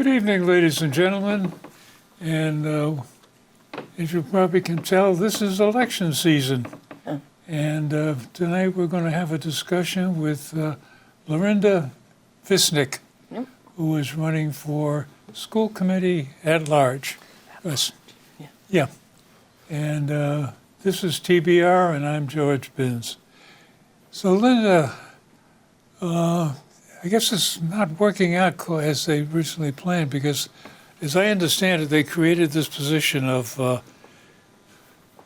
Good evening, ladies and gentlemen. And as you probably can tell, this is election season. And tonight we're going to have a discussion with Lorinda Visnick, who is running for school committee at large. Yes. Yeah. And this is TBR, and I'm George Binns. So, Linda, I guess it's not working out as they originally planned because, as I understand it, they created this position of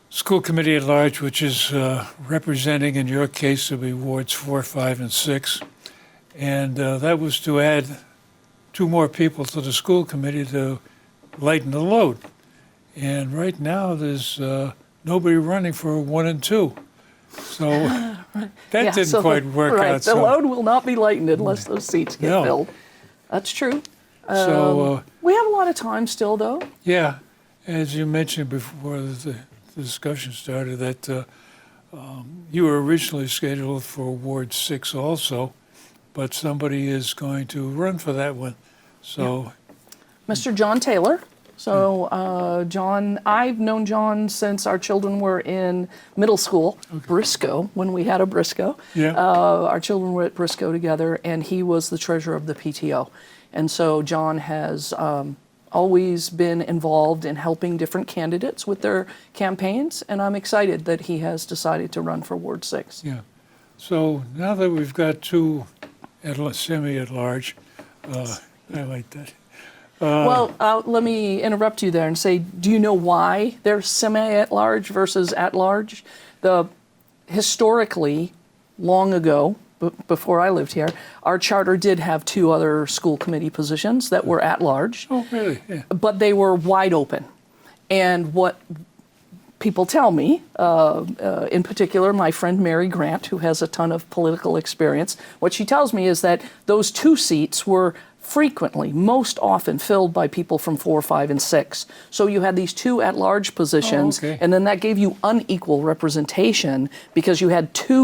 school committee at large, which is representing, in your case, it'll be wards 4, 5, and 6. And that was to add 2 more people to the school committee to lighten the load. And right now, there's nobody running for 1 and 2. So that didn't quite work out. The load will not be lightened unless those seats get filled. That's true. So we have a lot of time still, though. Yeah, as you mentioned before the discussion started, that you were originally scheduled for Ward 6 also, but somebody is going to run for that one. So, Mr. John Taylor. So John, I've known John since our children were in middle school, Briscoe, when we had a Briscoe. Yeah. Our children were at Briscoe together, and he was the treasurer of the PTO. And so John has always been involved in helping different candidates with their campaigns, and I'm excited that he has decided to run for Ward 6. Yeah. So now that we've got 2 semi-at-large, I like that. Well, let me interrupt you there and say, do you know why they're semi-at-large versus at-large? Historically, long ago, before I lived here, our charter did have 2 other school committee positions that were at-large. Oh, really? Yeah. But they were wide open. And what people tell me, in particular, my friend Mary Grant, who has a ton of political experience, what she tells me is that those 2 seats were frequently, most often, filled by people from 4, 5, and 6. So you had these 2 at-large positions, and then that gave you unequal representation because you had 2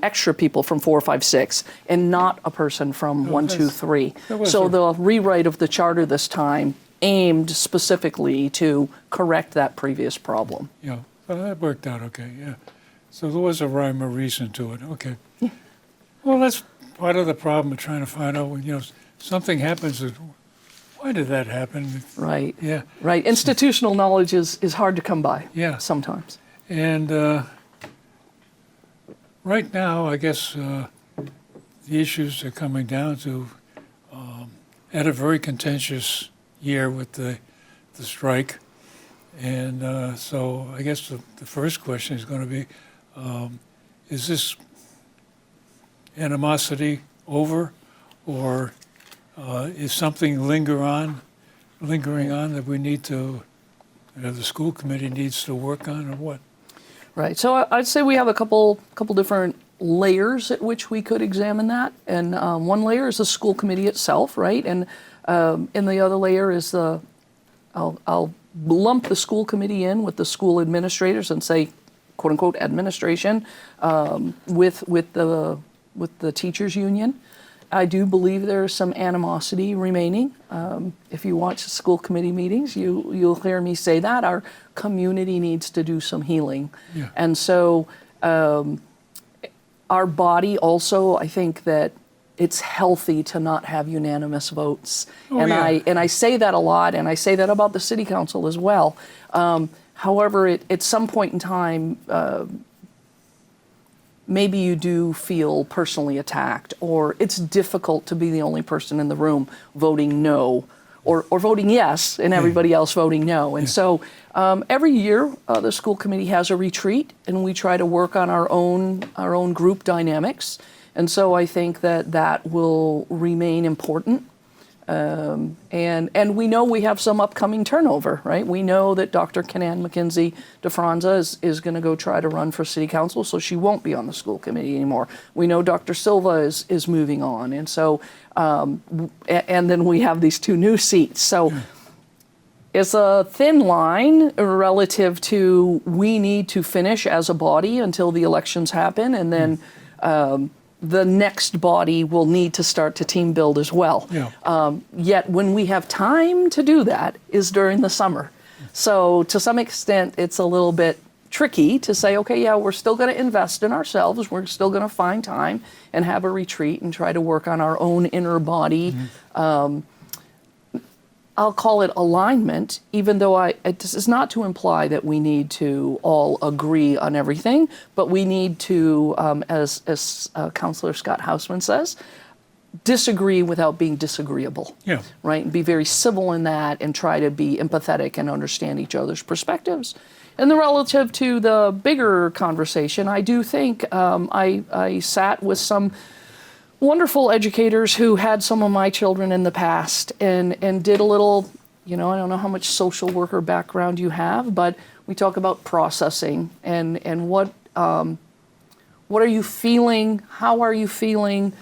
extra people from 4, 5, 6, and not a person from 1, 2, 3. So the rewrite of the charter this time aimed specifically to correct that previous problem. Yeah, well, that worked out okay, yeah. So there was a rhyme or reason to it, okay. Yeah. Well, that's part of the problem of trying to find out when, something happens, why did that happen? Right. Yeah. Right. Institutional knowledge is hard to come by. Yeah. Sometimes. And right now, I guess the issues are coming down to, at a very contentious year with the strike. And so I guess the first question is going to be, is this animosity over, or is something lingering on that we need to, the school committee needs to work on, or what? Right. So I'd say we have a couple different layers at which we could examine that. And one layer is the school committee itself, right? And the other layer is I'll lump the school committee in with the school administrators and say, quote unquote, administration, with the teachers union. I do believe there's some animosity remaining. If you watch the school committee meetings, you'll hear me say that. Our community needs to do some healing. Yeah. And so our body also, I think that it's healthy to not have unanimous votes. I say that a lot, and I say that about the city council as well. However, at some point in time, maybe you do feel personally attacked, or it's difficult to be the only person in the room voting no, or voting yes, and everybody else voting no. And so every year, the school committee has a retreat, and we try to work on our own group dynamics. And so I think that will remain important. And we know we have some upcoming turnover, right? We know that Dr. Canan McKenzie DeFranza is going to go try to run for city council, so she won't be on the school committee anymore. We know Dr. Silva is moving on, and so and then we have these 2 new seats. So it's a thin line relative to we need to finish as a body until the elections happen, and then the next body will need to start to team build as well. Yeah. Yet when we have time to do that is during the summer. So to some extent, it's a little bit tricky to say, okay, yeah, we're still going to invest in ourselves. We're still going to find time and have a retreat and try to work on our own inner body. I'll call it alignment, even though this is not to imply that we need to all agree on everything, but we need to, as Counselor Scott Hausman says, disagree without being disagreeable. Yeah. Right? And be very civil in that and try to be empathetic and understand each other's perspectives. And the relative to the bigger conversation, I do think I sat with some wonderful educators who had some of my children in the past and did a little, I don't know how much social worker background you have, but we talk about processing and what are you feeling, how are you feeling,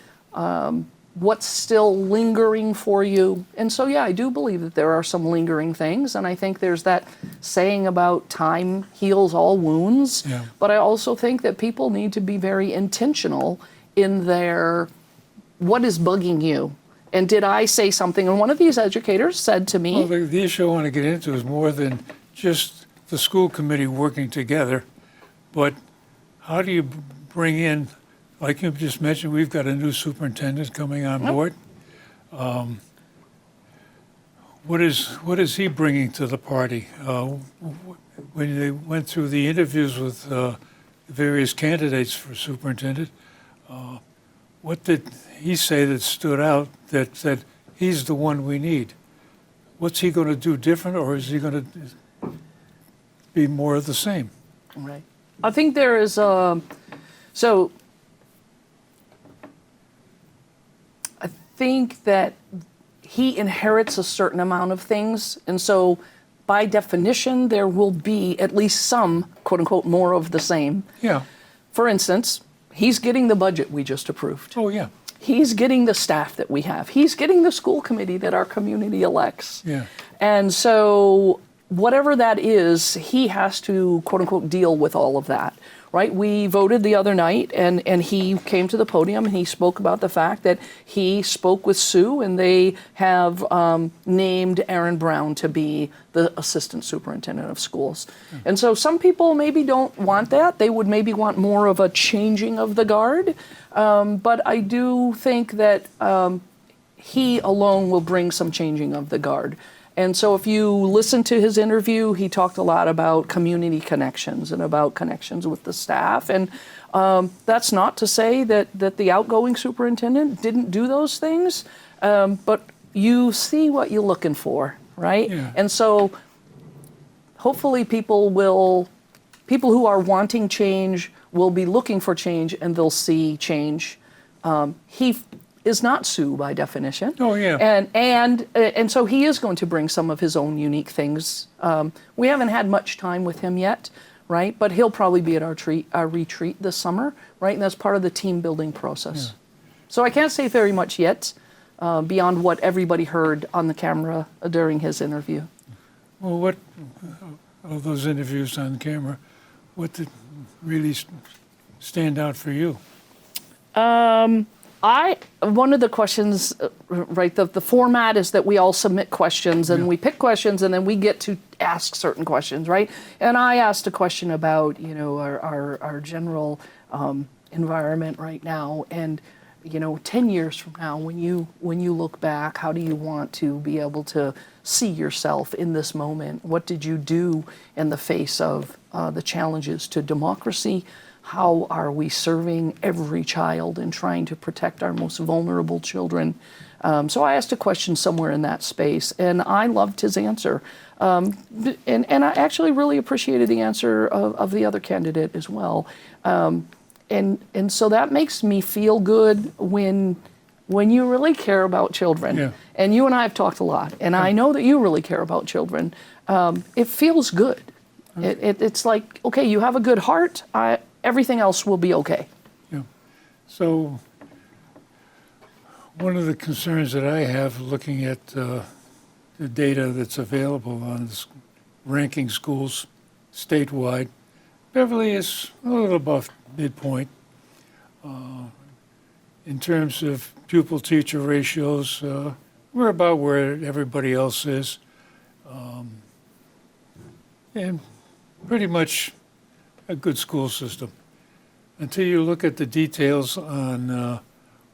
what's still lingering for you. And so, yeah, I do believe that there are some lingering things, and I think there's that saying about time heals all wounds, Yeah. but I also think that people need to be very intentional in their what is bugging you? And did I say something? And one of these educators said to me... Well, the issue I want to get into is more than just the school committee working together, but how do you bring in, like you just mentioned, we've got a new superintendent coming on board. What is he bringing to the party? When they went through the interviews with various candidates for superintendent, what did he say that stood out that said he's the one we need? What's he going to do different, or is he going to be more of the same? Right. I think there is I think that he inherits a certain amount of things, and so by definition there will be at least some, quote unquote, more of the same. Yeah. For instance, he's getting the budget we just approved. Oh, yeah. He's getting the staff that we have. He's getting the school committee that our community elects. Yeah. And so whatever that is, he has to, quote unquote, deal with all of that, right? We voted the other night, and he came to the podium and he spoke about the fact that he spoke with Sue and they have named Aaron Brown to be the assistant superintendent of schools. And so some people maybe don't want that. They would maybe want more of a changing of the guard. But I do think that he alone will bring some changing of the guard. And so if you listen to his interview, he talked a lot about community connections and about connections with the staff. And that's not to say that the outgoing superintendent didn't do those things, but you see what you're looking for, right? Yeah. And so hopefully people who are wanting change will be looking for change, and they'll see change. He is not Sue by definition. Oh, yeah. And so he is going to bring some of his own unique things. We haven't had much time with him yet, right? But he'll probably be at our retreat this summer, right? And that's part of the team building process. Yeah. So I can't say very much yet beyond what everybody heard on the camera during his interview. Well, what of those interviews on camera, what did really stand out for you? One of the questions, right, the format is that we all submit questions and we pick questions and then we get to ask certain questions, right? And I asked a question about, our general environment right now, and 10 years from now, when you look back, how do you want to be able to see yourself in this moment? What did you do in the face of the challenges to democracy? How are we serving every child and trying to protect our most vulnerable children? So I asked a question somewhere in that space, and I loved his answer. And I actually really appreciated the answer of the other candidate as well. And so that makes me feel good when you really care about children. Yeah. And you and I have talked a lot, and I know that you really care about children. It feels good. It's like, okay, you have a good heart. Everything else will be okay. Yeah. So one of the concerns that I have looking at the data that's available on ranking schools statewide, Beverly is a little above midpoint. in terms of pupil-teacher ratios, we're about where everybody else is. And pretty much a good school system. Until you look at the details on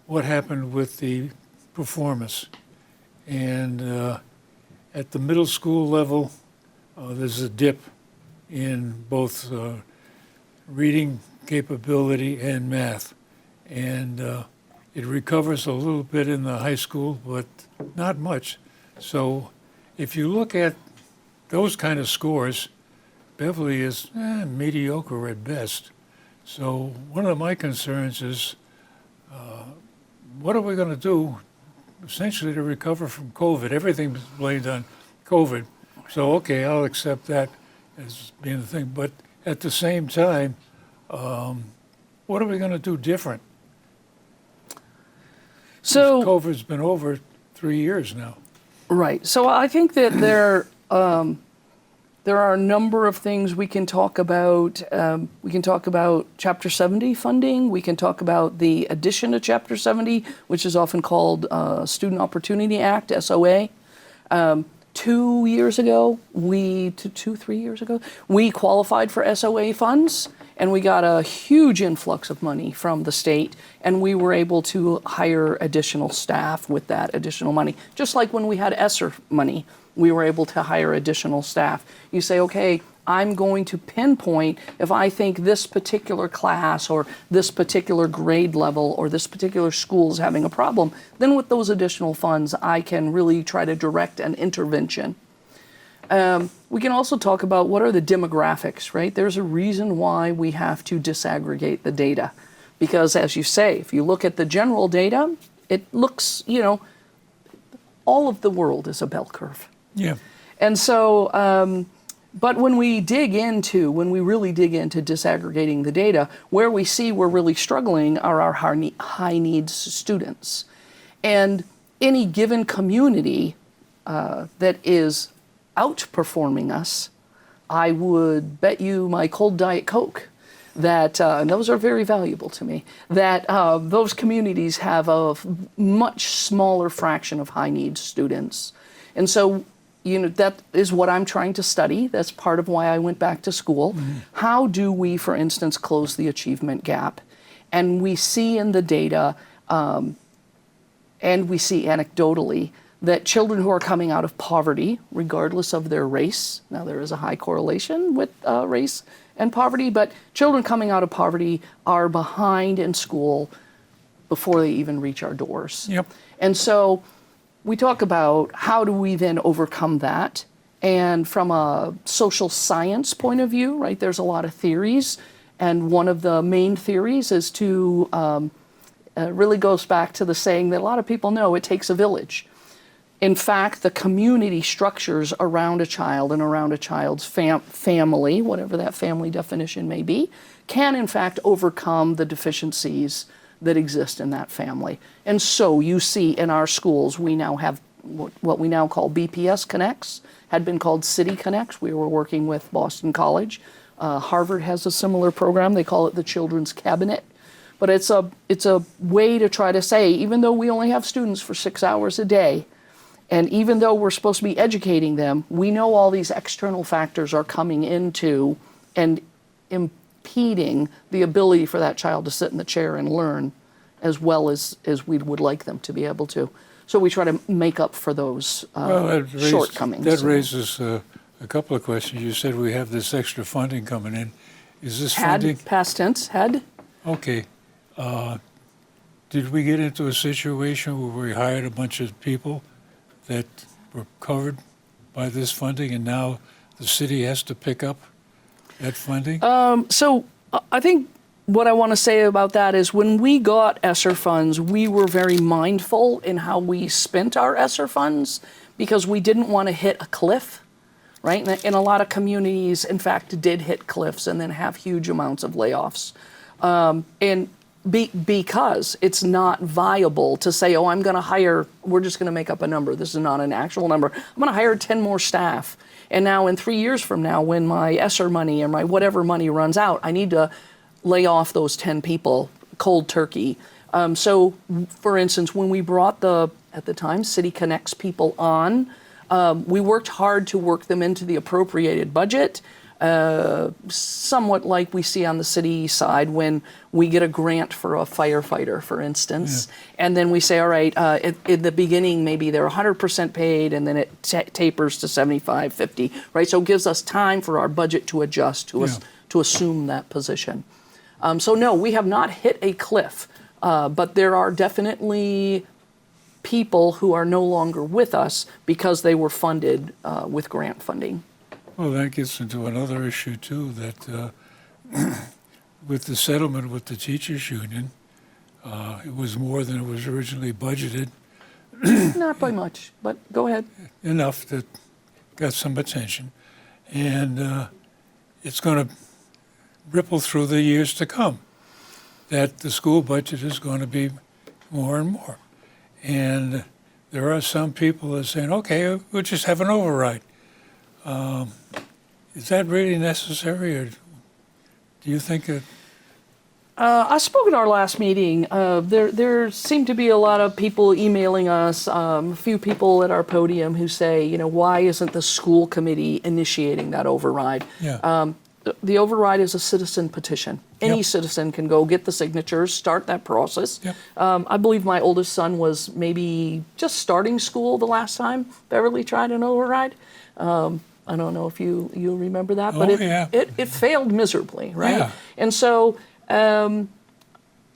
what happened with the performance. And at the middle school level, there's a dip in both reading capability and math. And it recovers a little bit in the high school, but not much. So if you look at those kind of scores, Beverly is mediocre at best. So one of my concerns is, what are we going to do essentially to recover from COVID? Everything's blamed on COVID. So, okay, I'll accept that as being the thing. But at the same time, what are we going to do different? So COVID's been over 3 years now. Right. So I think that there are a number of things we can talk about. We can talk about Chapter 70 funding. We can talk about the addition to Chapter 70, which is often called Student Opportunity Act, SOA. 2 years ago, 3 years ago, we qualified for SOA funds, and we got a huge influx of money from the state, and we were able to hire additional staff with that additional money. Just like when we had ESSER money, we were able to hire additional staff. You say, okay, I'm going to pinpoint if I think this particular class or this particular grade level or this particular school is having a problem, then with those additional funds, I can really try to direct an intervention. We can also talk about what are the demographics, right? There's a reason why we have to disaggregate the data. Because as you say, if you look at the general data, it looks, all of the world is a bell curve. Yeah. And so, but when we really dig into disaggregating the data, where we see we're really struggling are our high needs students. And any given community that is outperforming us, I would bet you my cold Diet Coke that, and those are very valuable to me, that those communities have a much smaller fraction of high needs students. And so, that is what I'm trying to study. That's part of why I went back to school. Mm-hmm. How do we, for instance, close the achievement gap? And we see in the data, and we see anecdotally, that children who are coming out of poverty, regardless of their race, now there is a high correlation with race and poverty, but children coming out of poverty are behind in school before they even reach our doors. Yep. And so we talk about how do we then overcome that. And from a social science point of view, right, there's a lot of theories. And one of the main theories is really goes back to the saying that a lot of people know, it takes a village. In fact, the community structures around a child and around a child's family, whatever that family definition may be, can in fact overcome the deficiencies that exist in that family. And so you see in our schools, we now have what we now call BPS Connects, had been called City Connects. We were working with Boston College. Harvard has a similar program. They call it the Children's Cabinet. But it's a way to try to say, even though we only have students for 6 hours a day, and even though we're supposed to be educating them, we know all these external factors are coming into and impeding the ability for that child to sit in the chair and learn as well as we would like them to be able to. So we try to make up for those shortcomings. That raises a couple of questions. You said we have this extra funding coming in. Is this funding? Past tense, had. Okay. Did we get into a situation where we hired a bunch of people that were covered by this funding, and now the city has to pick up that funding? So I think what I want to say about that is when we got ESSER funds, we were very mindful in how we spent our ESSER funds because we didn't want to hit a cliff, right? And a lot of communities, in fact, did hit cliffs and then have huge amounts of layoffs. Because it's not viable to say, oh, I'm going to hire, we're just going to make up a number. This is not an actual number. I'm going to hire 10 more staff. And now in 3 years from now, when my ESSER money or my whatever money runs out, I need to lay off those 10 people cold turkey. So, for instance, when we brought at the time, City Connects people on, we worked hard to work them into the appropriated budget, somewhat like we see on the city side when we get a grant for a firefighter, for instance, and then we say, all right, in the beginning, maybe they're 100% paid, and then it tapers to 75, 50, right? So it gives us time for our budget to adjust, to assume that position. So no, we have not hit a cliff, but there are definitely people who are no longer with us because they were funded with grant funding. Well, that gets into another issue too, that with the settlement with the teachers union, it was more than it was originally budgeted. Not by much, but go ahead. Enough that got some attention. And it's going to ripple through the years to come, that the school budget is going to be more and more. And there are some people that are saying, okay, we'll just have an override. Is that really necessary, or do you think that? I spoke at our last meeting. There seemed to be a lot of people emailing us, a few people at our podium who say, why isn't the school committee initiating that override? Yeah. The override is a citizen petition. Any citizen can go get the signatures, start that process. Yep. I believe my oldest son was maybe just starting school the last time Beverly tried an override. I don't know if you remember that, but it failed miserably, right? Yeah. And so,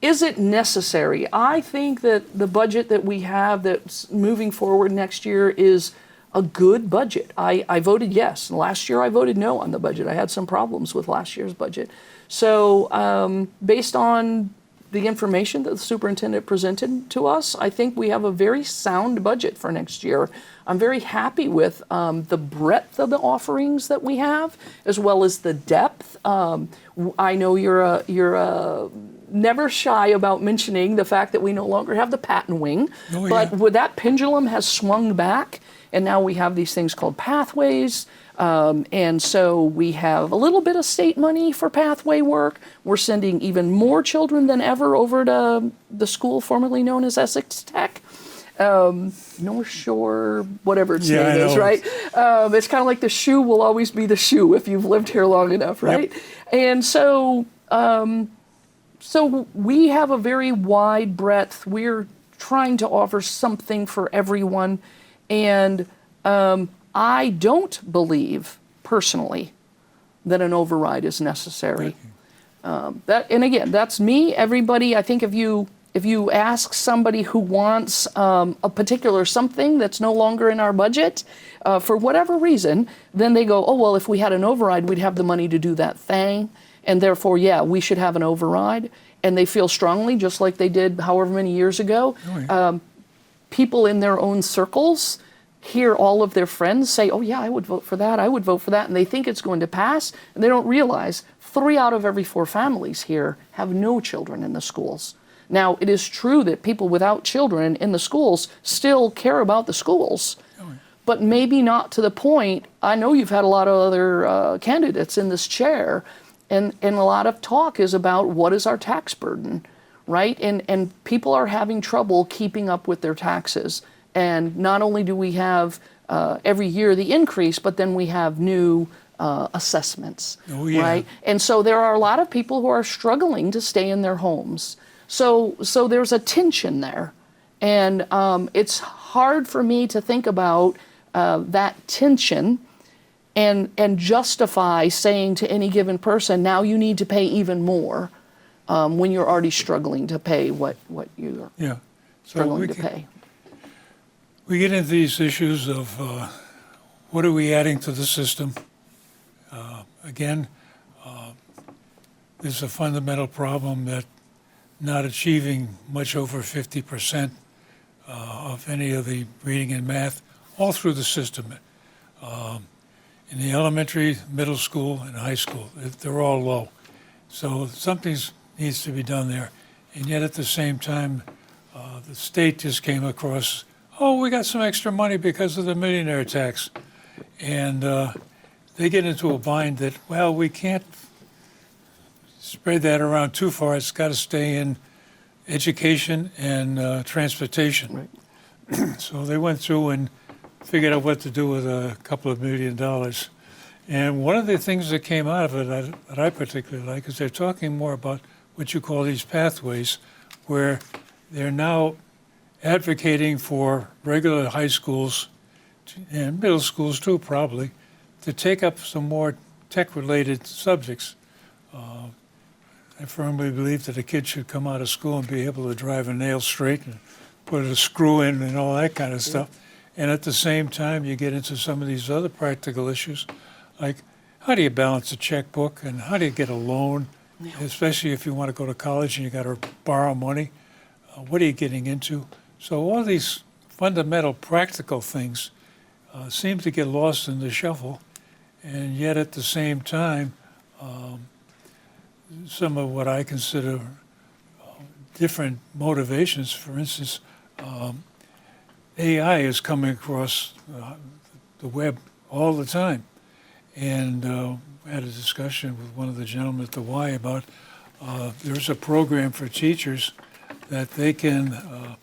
is it necessary? I think that the budget that we have that's moving forward next year is a good budget. I voted yes. Last year I voted no on the budget. I had some problems with last year's budget. So based on the information that the superintendent presented to us, I think we have a very sound budget for next year. I'm very happy with the breadth of the offerings that we have, as well as the depth. I know you're never shy about mentioning the fact that we no longer have the patent wing, but with that pendulum has swung back, and now we have these things called pathways. And so we have a little bit of state money for pathway work. We're sending even more children than ever over to the school formerly known as Essex Tech. North Shore, whatever its name is, right? It's kind of like the shoe will always be the shoe if you've lived here long enough, right? Yep. And so, so we have a very wide breadth. We're trying to offer something for everyone. And I don't believe, personally, that an override is necessary. And again, that's me. Everybody, I think if you ask somebody who wants a particular something that's no longer in our budget, for whatever reason, then they go, oh, well, if we had an override, we'd have the money to do that thing. And therefore, yeah, we should have an override. And they feel strongly, just like they did however many years ago. People in their own circles hear all of their friends say, oh, yeah, I would vote for that, I would vote for that, and they think it's going to pass, and they don't realize 3 out of every 4 families here have no children in the schools. Now, it is true that people without children in the schools still care about the schools, but maybe not to the point. I know you've had a lot of other candidates in this chair, and a lot of talk is about what is our tax burden, right? And people are having trouble keeping up with their taxes. And not only do we have every year the increase, but then we have new assessments, right? And so there are a lot of people who are struggling to stay in their homes. So there's a tension there. And it's hard for me to think about that tension and justify saying to any given person, now you need to pay even more when you're already struggling to pay what you're struggling to pay. We get into these issues of what are we adding to the system. Again, there's a fundamental problem that not achieving much over 50% of any of the reading and math all through the system. In the elementary, middle school, and high school, they're all low. So something needs to be done there. And yet at the same time, the state just came across, oh, we got some extra money because of the millionaire tax. And they get into a bind that, well, we can't spread that around too far. It's got to stay in education and transportation. Right. So they went through and figured out what to do with a couple of $1 million. And one of the things that came out of it that I particularly like is they're talking more about what you call these pathways, where they're now advocating for regular high schools and middle schools too, probably, to take up some more tech-related subjects. I firmly believe that a kid should come out of school and be able to drive a nail straight and put a screw in and all that kind of stuff. And at the same time, you get into some of these other practical issues, like how do you balance a checkbook and how do you get a loan, especially if you want to go to college and you got to borrow money. What are you getting into? So all these fundamental practical things seem to get lost in the shuffle, and yet at the same time, some of what I consider different motivations, for instance, AI is coming across the web all the time. And I had a discussion with one of the gentlemen at the Y about there's a program for teachers that they can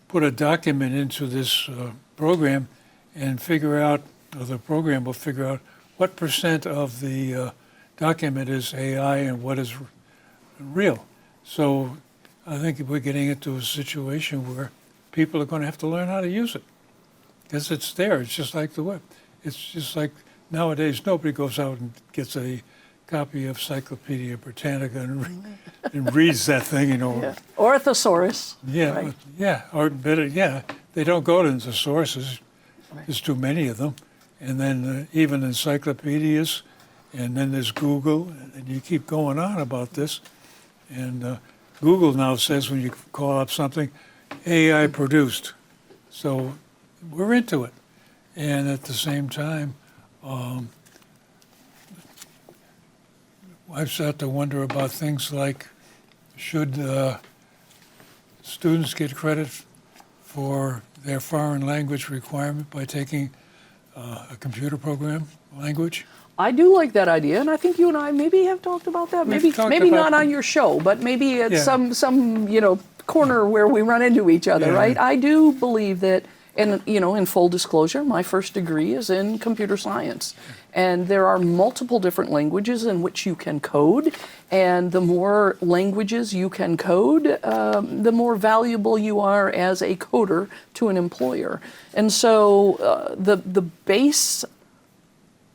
put a document into this program and figure out, or the program will figure out what % of the document is AI and what is real. So I think we're getting into a situation where people are going to have to learn how to use it because it's there. It's just like the web. It's just like nowadays nobody goes out and gets a copy of Encyclopedia Britannica and reads that thing, you know. Yeah. Or a thesaurus. Yeah, Right. yeah, or better, yeah. They don't go to the sources. Right. There's too many of them. And then even encyclopedias, and then there's Google, and you keep going on about this. And Google now says when you call up something, AI produced. So we're into it. And at the same time, I've started to wonder about things like, should students get credit for their foreign language requirement by taking a computer program language? I do like that idea, and I think you and I maybe have talked about that. We've Maybe talked maybe about not on your show, but maybe at Yeah. some corner where we run into each other, Yeah. right? I do believe that, and in full disclosure, my first degree is in computer science, and there are multiple different languages in which you can code, and the more languages you can code, the more valuable you are as a coder to an employer. And so the base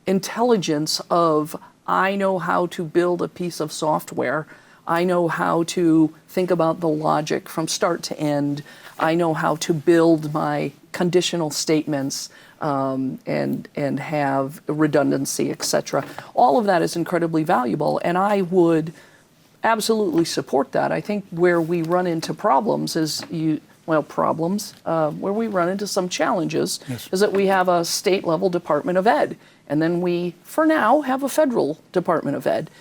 intelligence of I know how to build a piece of software, I know how to think about the logic from start to end, I know how to build my conditional statements and have redundancy, etc. All of that is incredibly valuable, and I would absolutely support that. I think where we run into problems is where we run into some challenges Yes. is that we have a state level Department of Ed, and then we, for now, have a federal Department of Ed.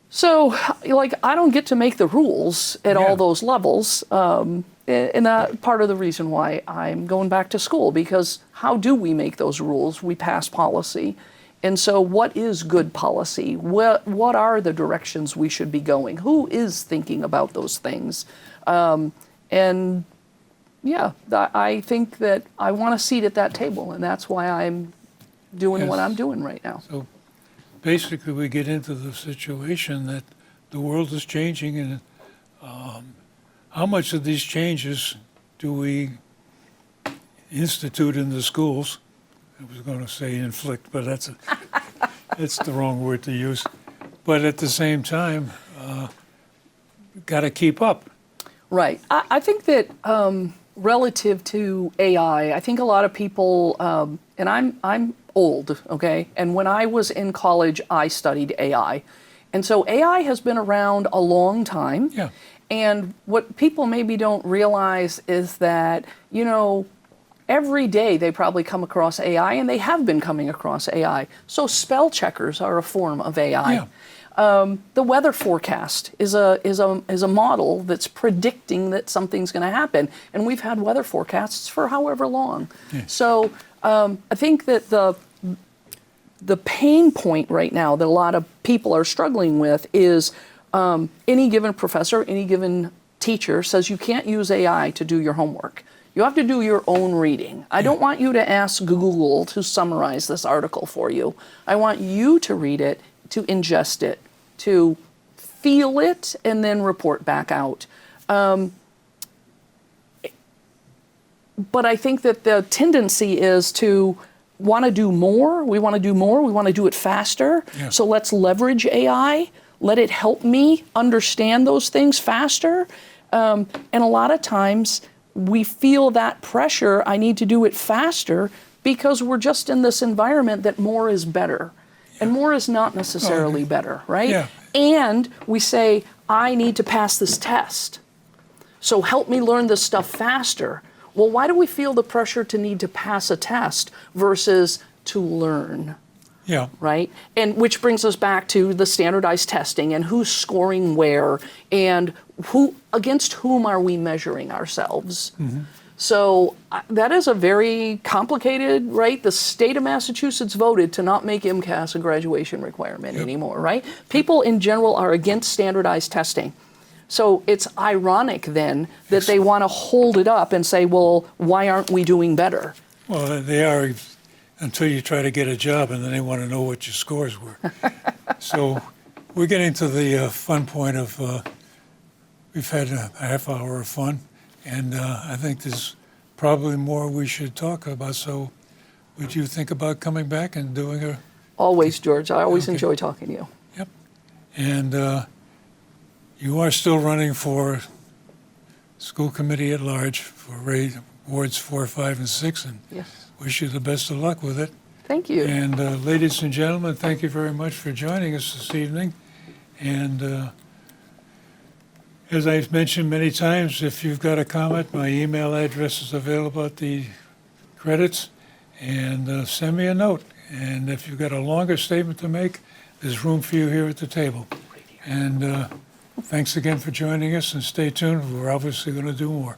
So, I don't get to make the rules at all those levels, and that part of the reason why I'm going back to school, because how do we make those rules? We pass policy. And so what is good policy? What are the directions we should be going? Who is thinking about those things? I think that I want a seat at that table, and that's why I'm doing what I'm doing right now. So basically we get into the situation that the world is changing, and how much of these changes do we institute in the schools? I was going to say inflict, but that's the wrong word to use. But at the same time, got to keep up. Right. I think that relative to AI, I think a lot of people, and I'm old, okay? And when I was in college, I studied AI. And so AI has been around a long time. Yeah. And what people maybe don't realize is that, every day they probably come across AI, and they have been coming across AI. So spell checkers are a form of AI. Yeah. The weather forecast is a model that's predicting that something's going to happen, and we've had weather forecasts for however long. Yeah. So I think that the pain point right now that a lot of people are struggling with is Any given professor, any given teacher says you can't use AI to do your homework. You have to do your own reading. I don't want you to ask Google to summarize this article for you. I want you to read it, to ingest it, to feel it, and then report back out. But I think that the tendency is to want to do more. We want to do more. We want to do it faster. Yeah. So let's leverage AI. Let it help me understand those things faster. And a lot of times we feel that pressure, I need to do it faster, because we're just in this environment that more is better. Yeah. And more is not necessarily better, right? Yeah. And we say, I need to pass this test. So help me learn this stuff faster. Well, why do we feel the pressure to need to pass a test versus to learn? Yeah. Right? And which brings us back to the standardized testing and who's scoring where and who against whom are we measuring ourselves. Mm-hmm. So that is a very complicated, right? The state of Massachusetts voted to not make MCAS a graduation requirement anymore, right? People in general are against standardized testing. So it's ironic then that they want to hold it up and say, well, why aren't we doing better? Well, they are until you try to get a job, and then they want to know what your scores were. So we're getting to the fun point of we've had a half hour of fun, and I think there's probably more we should talk about. So would you think about coming back and doing a... Always, George. I always enjoy talking to you. Yep. And you are still running for school committee at large for wards 4, 5, and 6, and Yes. wish you the best of luck with it. Thank you. And ladies and gentlemen, thank you very much for joining us this evening. And as I've mentioned many times, if you've got a comment, my email address is available at the credits, and send me a note. And if you've got a longer statement to make, there's room for you here at the table. And thanks again for joining us, and stay tuned. We're obviously going to do more.